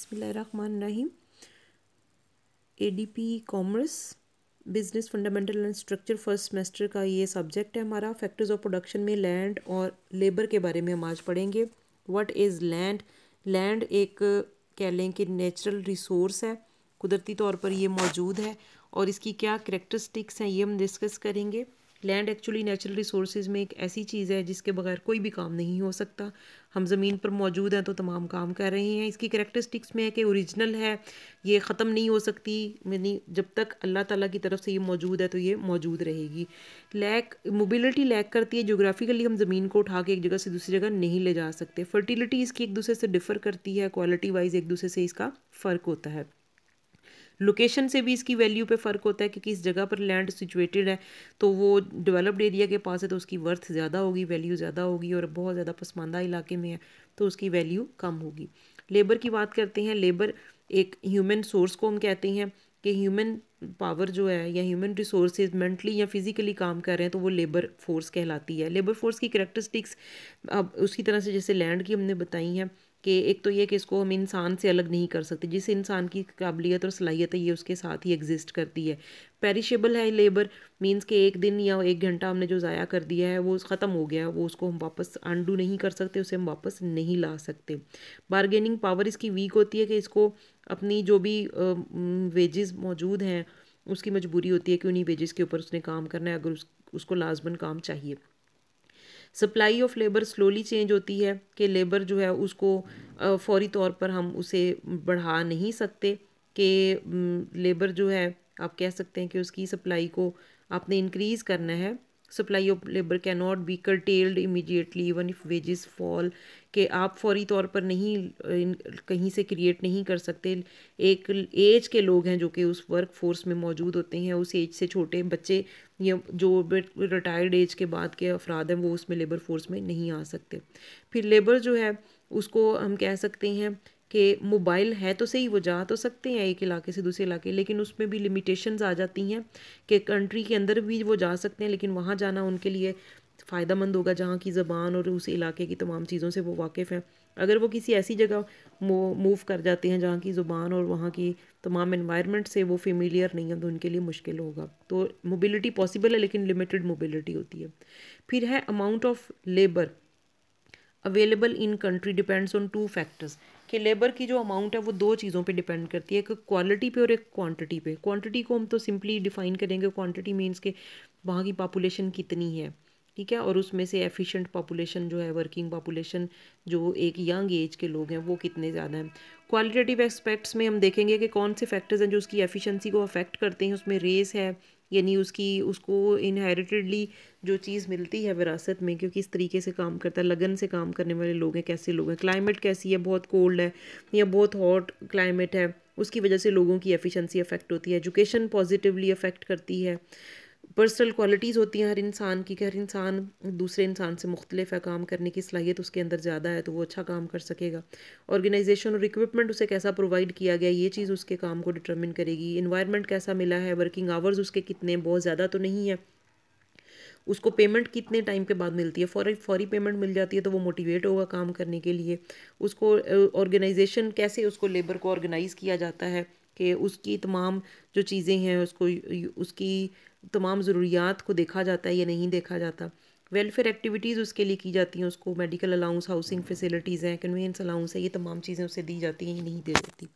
बिस्मिल्लाहिर्रहमानिर्रहीम। ADP commerce business fundamental and structure first semester का ये सब्जेक्ट है हमारा। फैक्टर्स ऑफ प्रोडक्शन में लैंड और लेबर के बारे में हम आज पढ़ेंगे। What is land? लैंड एक कह लें कि नेचुरल रिसोर्स है, कुदरती तौर पर ये मौजूद है और इसकी क्या करैक्टरिस्टिक्स हैं ये हम डिस्कस करेंगे। लैंड एक्चुअली नेचुरल रिसोर्सेज में एक ऐसी चीज़ है जिसके बगैर कोई भी काम नहीं हो सकता। हम ज़मीन पर मौजूद हैं तो तमाम काम कर रहे हैं। इसकी करैक्टरिस्टिक्स में है कि ओरिजिनल है, ये ख़त्म नहीं हो सकती, यानी जब तक अल्लाह ताला की तरफ से ये मौजूद है तो ये मौजूद रहेगी। लैक मोबिलिटी लैक करती है, जोग्राफिकली हम ज़मीन को उठा के एक जगह से दूसरी जगह नहीं ले जा सकते। फर्टिलिटी इसकी एक दूसरे से डिफ़र करती है, क्वालिटी वाइज एक दूसरे से इसका फ़र्क होता है। लोकेशन से भी इसकी वैल्यू पे फ़र्क होता है कि किस जगह पर लैंड सिचुएटेड है, तो वो डेवलप्ड एरिया के पास है तो उसकी वर्थ ज़्यादा होगी, वैल्यू ज़्यादा होगी, और बहुत ज़्यादा पसमानदा इलाके में है तो उसकी वैल्यू कम होगी। लेबर की बात करते हैं। लेबर एक ह्यूमन सोर्स को हम कहते हैं कि ह्यूमन पावर जो है या ह्यूमन रिसोर्सेज मेंटली या फिजिकली काम कर रहे हैं तो वो लेबर फोर्स कहलाती है। लेबर फोर्स की करैक्टरिस्टिक्स अब उसी तरह से जैसे लैंड की हमने बताई हैं कि एक तो ये कि इसको हम इंसान से अलग नहीं कर सकते, जिस इंसान की काबिलियत और सलाहियत है ये उसके साथ ही एग्जिस्ट करती है। पेरिशेबल है लेबर, मींस कि एक दिन या एक घंटा हमने जो ज़ाया कर दिया है वो ख़त्म हो गया, वो उसको हम वापस अनडू नहीं कर सकते, उसे हम वापस नहीं ला सकते। बारगेनिंग पावर इसकी वीक होती है कि इसको अपनी जो भी वेजेस मौजूद हैं उसकी मजबूरी होती है कि उन्हीं वेजेस के ऊपर उसने काम करना है अगर उसको लाजमन काम चाहिए। Supply of labour slowly change होती है कि लेबर जो है उसको फौरी तौर पर हम उसे बढ़ा नहीं सकते कि लेबर जो है आप कह सकते हैं कि उसकी सप्लाई को आपने इंक्रीज़ करना है। Supply of labour can not be curtailed immediately even if wages fall, कि आप फौरी तौर पर नहीं कहीं से क्रिएट नहीं कर सकते। एक एज के लोग हैं जो कि उस वर्क फोर्स में मौजूद होते हैं, उस एज से छोटे बच्चे या जो रिटायर्ड एज के बाद के अफराद हैं वो उसमें लेबर फोर्स में नहीं आ सकते। फिर लेबर जो है उसको हम कह सकते हैं कि मोबाइल है तो सही, वो जा तो सकते हैं एक इलाके से दूसरे इलाके, लेकिन उसमें भी लिमिटेशंस आ जाती हैं कि कंट्री के अंदर भी वो जा सकते हैं लेकिन वहाँ जाना उनके लिए फ़ायदेमंद होगा जहाँ की ज़बान और उस इलाके की तमाम चीज़ों से वो वाकिफ़ हैं। अगर वो किसी ऐसी जगह मूव कर जाते हैं जहाँ की ज़ुबान और वहाँ की तमाम एनवायरनमेंट से वो फेमिलियर नहीं है तो उनके लिए मुश्किल होगा। तो मोबिलिटी पॉसिबल है लेकिन लिमिटेड मोबिलिटी होती है। फिर है amount of labour available in country depends on two factors, कि लेबर की जो अमाउंट है वो दो चीज़ों पे डिपेंड करती है, एक क्वालिटी पे और एक क्वांटिटी पे। क्वांटिटी को हम तो सिंपली डिफाइन करेंगे, क्वांटिटी मीन्स के वहाँ की पॉपुलेशन कितनी है, ठीक है, और उसमें से एफिशिएंट पॉपुलेशन जो है, वर्किंग पॉपुलेशन जो एक यंग एज के लोग हैं वो कितने ज़्यादा हैं। क्वालिटेटिव एस्पेक्ट्स में हम देखेंगे कि कौन से फैक्टर्स हैं जो उसकी एफिशिएंसी को अफेक्ट करते हैं। उसमें रेस है, यानी उसको इनहेरिटेडली जो चीज़ मिलती है विरासत में, क्योंकि इस तरीके से काम करता है, लगन से काम करने वाले लोग हैं, कैसे लोग हैं। क्लाइमेट कैसी है, बहुत कोल्ड है या बहुत हॉट क्लाइमेट है, उसकी वजह से लोगों की एफिशिएंसी अफेक्ट होती है। एजुकेशन पॉजिटिवली अफेक्ट करती है। पर्सनल क्वालिटीज़ होती हैं हर इंसान की, कि हर इंसान दूसरे इंसान से मुख्तलिफ है, काम करने की सलाहियत उसके अंदर ज़्यादा है तो वो अच्छा काम कर सकेगा। ऑर्गेनाइजेशन और इक्विपमेंट उसे कैसा प्रोवाइड किया गया ये चीज़ उसके काम को डिटरमिन करेगी। इन्वायरमेंट कैसा मिला है, वर्किंग आवर्स उसके कितने, बहुत ज़्यादा तो नहीं है, उसको पेमेंट कितने टाइम के बाद मिलती है, फौरी पेमेंट मिल जाती है तो वो मोटिवेट होगा काम करने के लिए। उसको ऑर्गेनाइजेशन कैसे उसको लेबर को ऑर्गेनाइज़ किया जाता है कि उसकी तमाम जो चीज़ें हैं उसको उसकी तमाम ज़रूरियात को देखा जाता है या नहीं देखा जाता। वेलफेयर एक्टिविटीज़ उसके लिए की जाती हैं, उसको मेडिकल अलाउंस, हाउसिंग फैसिलिटीज़ हैं, कन्वीनियंस अलाउंस है, ये तमाम चीज़ें उसे दी जाती हैं या नहीं दी जाती।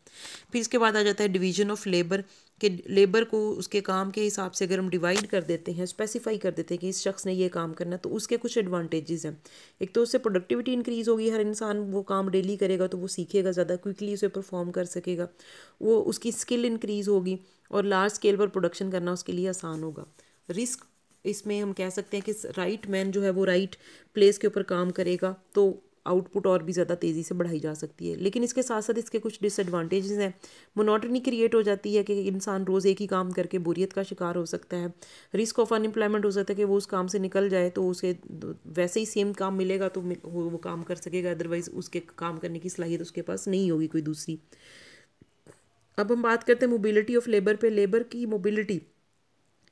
फिर इसके बाद आ जाता है डिवीजन ऑफ लेबर, कि लेबर को उसके काम के हिसाब से अगर हम डिवाइड कर देते हैं, स्पेसिफाई कर देते हैं कि इस शख्स ने ये काम करना है तो उसके कुछ एडवांटेजेस हैं। एक तो उससे प्रोडक्टिविटी इंक्रीज़ होगी, हर इंसान वो काम डेली करेगा तो वो सीखेगा, ज़्यादा क्विकली उसे परफॉर्म कर सकेगा, वो उसकी स्किल इंक्रीज़ होगी और लार्ज स्केल पर प्रोडक्शन करना उसके लिए आसान होगा। रिस्क इसमें हम कह सकते हैं कि राइट मैन जो है वो राइट प्लेस के ऊपर काम करेगा तो आउटपुट और भी ज़्यादा तेज़ी से बढ़ाई जा सकती है। लेकिन इसके साथ साथ इसके कुछ डिसएडवांटेजेस हैं। मोनोटनी क्रिएट हो जाती है कि इंसान रोज़ एक ही काम करके बोरियत का शिकार हो सकता है। रिस्क ऑफ अनएम्प्लॉयमेंट हो सकता है कि वो उस काम से निकल जाए तो उसे वैसे ही सेम काम मिलेगा तो वो काम कर सकेगा, अदरवाइज़ उसके काम करने की सलाहियत उसके पास नहीं होगी कोई दूसरी। अब हम बात करते हैं मोबिलिटी ऑफ लेबर पे। लेबर की मोबिलिटी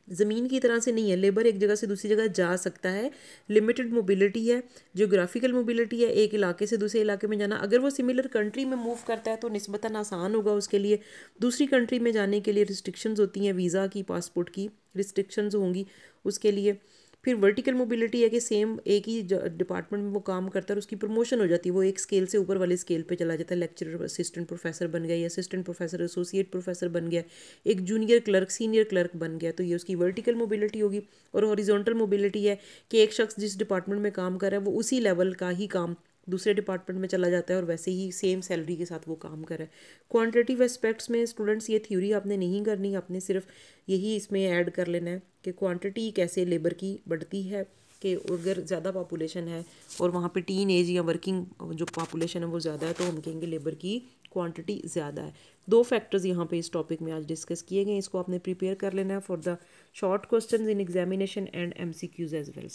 ज़मीन की तरह से नहीं है, लेबर एक जगह से दूसरी जगह जा सकता है, लिमिटेड मोबिलिटी है, जियोग्राफिकल मोबिलिटी है, एक इलाके से दूसरे इलाके में जाना। अगर वो सिमिलर कंट्री में मूव करता है तो निस्बतन आसान होगा उसके लिए। दूसरी कंट्री में जाने के लिए रिस्ट्रिक्शंस होती हैं, वीज़ा की, पासपोर्ट की रिस्ट्रिक्शंस होंगी उसके लिए। फिर वर्टिकल मोबिलिटी है कि सेम एक ही डिपार्टमेंट में वो काम करता है और उसकी प्रमोशन हो जाती है, वो एक स्केल से ऊपर वाले स्केल पे चला जाता है, लेक्चरर असिस्टेंट प्रोफेसर बन गया, या असिस्टेंट प्रोफेसर एसोसिएट प्रोफेसर बन गया, एक जूनियर क्लर्क सीनियर क्लर्क बन गया, तो ये उसकी वर्टिकल मोबिलिटी होगी। और हॉरिजॉन्टल मोबिलिटी है कि एक शख्स जिस डिपार्टमेंट में काम कर रहा है वो उसी लेवल का ही काम दूसरे डिपार्टमेंट में चला जाता है और वैसे ही सेम सैलरी के साथ वो काम कर रहा है। क्वांटिटेटिव एस्पेक्ट्स में स्टूडेंट्स ये थ्योरी आपने नहीं करनी, आपने सिर्फ यही इसमें ऐड कर लेना है कि क्वांटिटी कैसे लेबर की बढ़ती है, कि अगर ज़्यादा पॉपुलेशन है और वहाँ पे टीन एज या वर्किंग जो पॉपुलेशन है वो ज़्यादा है तो हम कहेंगे लेबर की क्वांटिटी ज़्यादा है। 2 फैक्टर्स यहाँ पे इस टॉपिक में आज डिस्कस किए गए, इसको आपने प्रिपेयर कर लेना है for the short questions in examination and MCQs as well.